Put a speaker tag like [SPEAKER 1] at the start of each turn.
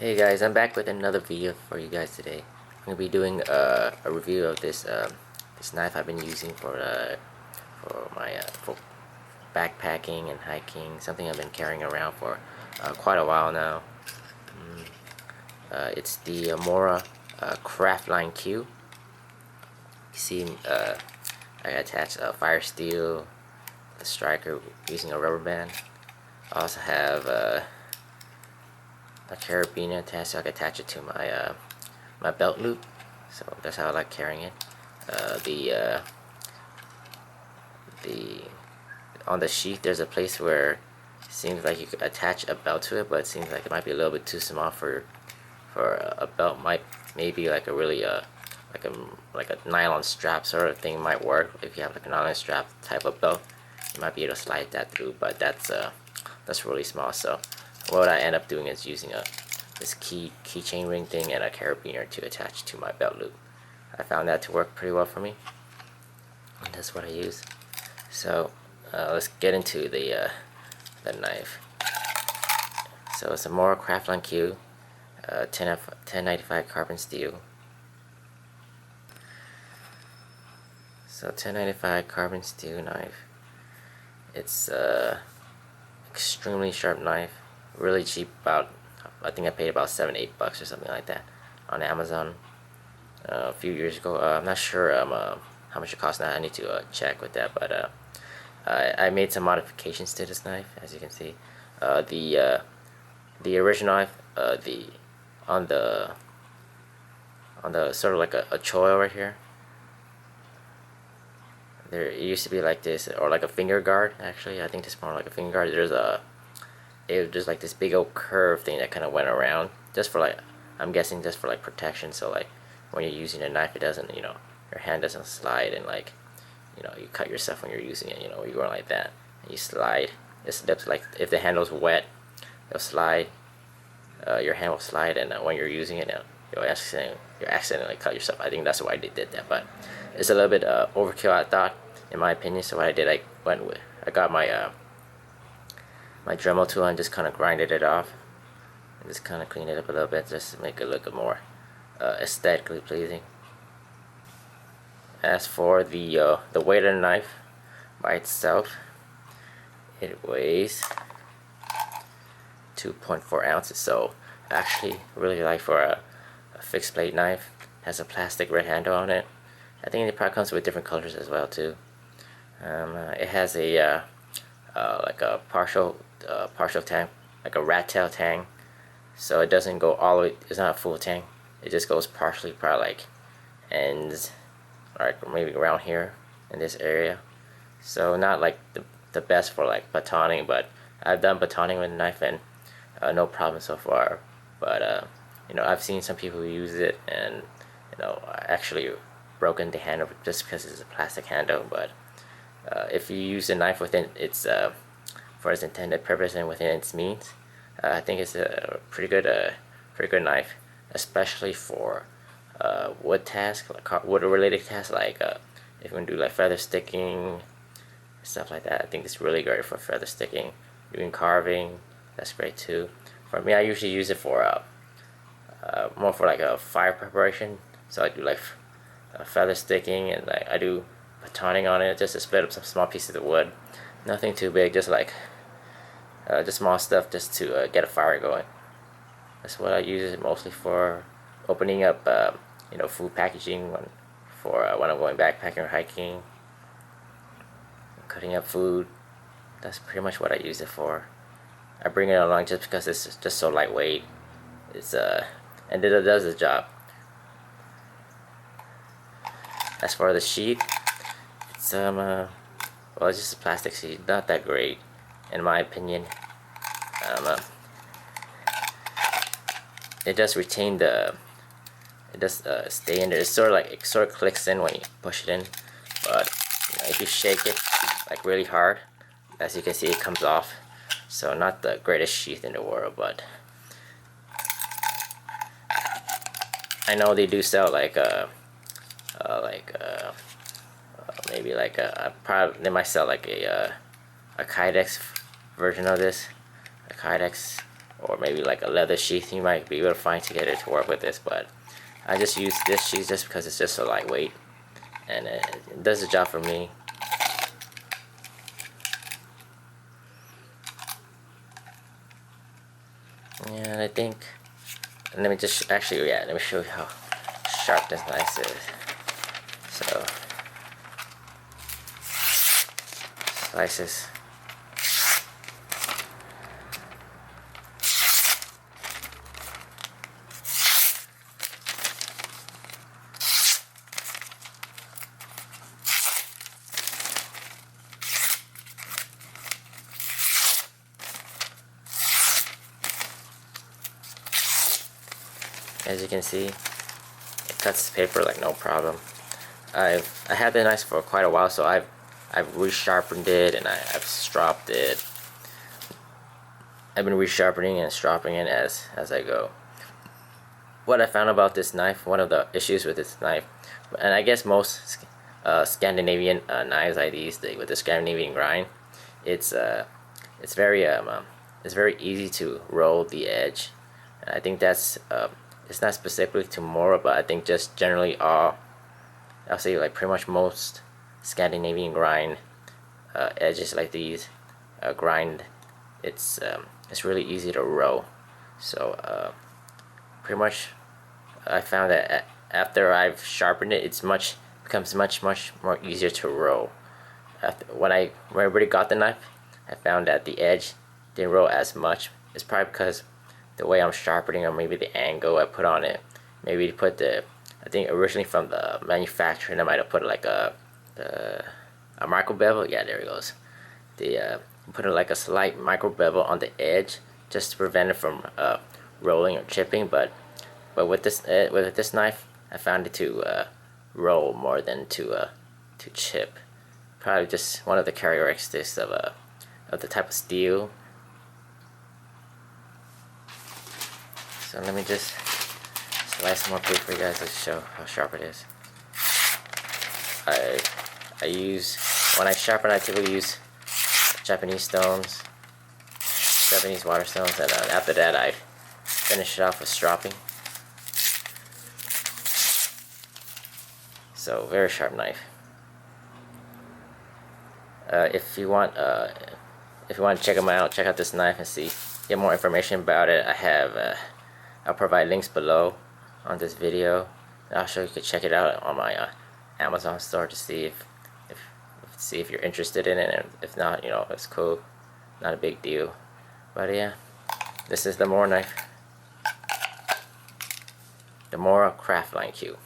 [SPEAKER 1] Hey guys, I'm back with another video for you guys today. I'm gonna be doing a review of this knife I've been using for my for backpacking and hiking. Something I've been carrying around for quite a while now. It's the Mora Craftline Q. You see, I attached a fire steel, the striker using a rubber band. I also have a carabiner attached, so I can attach it to my my belt loop. So that's how I like carrying it. The on the sheath, there's a place where it seems like you could attach a belt to it, but it seems like it might be a little bit too small for a belt. Maybe like a really like a nylon strap sort of thing might work. If you have like a nylon strap type of belt, you might be able to slide that through, but that's really small. So what I end up doing is using this keychain ring thing and a carabiner to attach to my belt loop. I found that to work pretty well for me, and that's what I use. So let's get into the knife. So it's a Mora Craftline Q, 1095 carbon steel. So 1095 carbon steel knife. It's extremely sharp knife, really cheap. I think I paid about $7-8 or something like that on Amazon a few years ago. I'm not sure how much it costs now. I need to check with that, but I made some modifications to this knife, as you can see. The original knife, on the sort of like a choil right here, there it used to be like this, or like a finger guard. Actually, I think this is more like a finger guard. It was just like this big old curve thing that kind of went around, just for like, I'm guessing just for like protection. So like when you're using a knife, it doesn't, your hand doesn't slide and like, you cut yourself when you're using it. You're going like that and you slide. It slips. Like if the handle's wet, it'll slide. Your hand will slide, and when you're using it, you'll accidentally cut yourself. I think that's why they did that, but it's a little bit overkill, I thought, in my opinion. So what I did, I got my my Dremel tool and just kind of grinded it off and just kind of cleaned it up a little bit, just to make it look more aesthetically pleasing. As for the weight of the knife by itself, it weighs 2.4 ounces. So actually really light for a fixed blade knife. It has a plastic red handle on it. I think it probably comes with different colors as well too. It has a like a partial tang, like a rat tail tang. So it doesn't go all the way. It's not a full tang. It just goes partially, probably like ends, like maybe around here in this area. So not like the best for like batoning, but I've done batoning with a knife and no problem so far. But I've seen some people who use it and actually broken the handle just because it's a plastic handle. But if you use a knife within its for its intended purpose and within its means, I think it's a pretty good knife, especially for wood tasks, like wood related tasks, like if you want to do like feather sticking, stuff like that. I think it's really great for feather sticking. Doing carving, that's great too. For me, I usually use it for more for like a fire preparation. So I do like feather sticking, and like I do batoning on it, just to split up some small pieces of wood. Nothing too big, just like just small stuff, just to get a fire going. That's what I use it mostly for. Opening up food packaging when I'm going backpacking or hiking, cutting up food. That's pretty much what I use it for. I bring it along just because it's just so lightweight. It's and it does the job. As for the sheath, it's well, it's just a plastic sheath, not that great in my opinion. It does retain it does stay in there. It's it sort of clicks in when you push it in, but if you shake it like really hard, as you can see, it comes off. So not the greatest sheath in the world, but I know they do sell maybe probably they might sell like a Kydex version of this, a Kydex or maybe like a leather sheath you might be able to find together to work with this, but I just use this sheath just because it's just so lightweight, and it does the job for me. And I think, and let me just actually, yeah, let me show you how sharp this knife is. So slices. As you can see, it cuts the paper like no problem. I had the knife for quite a while, so I've resharpened it and I've stropped it. I've been resharpening and stropping it as I go. What I found about this knife, one of the issues with this knife, and I guess most Scandinavian knives like these with the Scandinavian grind, it's very easy to roll the edge. And I think that's it's not specifically to Mora, but I think just generally I'll say like pretty much most Scandinavian grind edges like these grind, it's really easy to roll. So pretty much I found that after I've sharpened it, becomes much more easier to roll. When I already got the knife, I found that the edge didn't roll as much. It's probably because the way I'm sharpening, or maybe the angle I put on it. Maybe to put I think originally from the manufacturer, they might have put like a micro bevel. Yeah, there it goes. Put like a slight micro bevel on the edge just to prevent it from rolling or chipping. But with this knife, I found it to roll more than to chip. Probably just one of the characteristics of the type of steel. So let me just slice more blade for you guys to show how sharp it is. I use, when I sharpen, I typically use Japanese stones, Japanese water stones, and after that I finish it off with stropping. So very sharp knife. If you want to check them out, check out this knife and get more information about it. I'll provide links below on this video. And also, you can check it out on my Amazon store to see if you're interested in it, and if not, you know, it's cool, not a big deal. But yeah, this is the Mora knife, the Mora Craftline Q.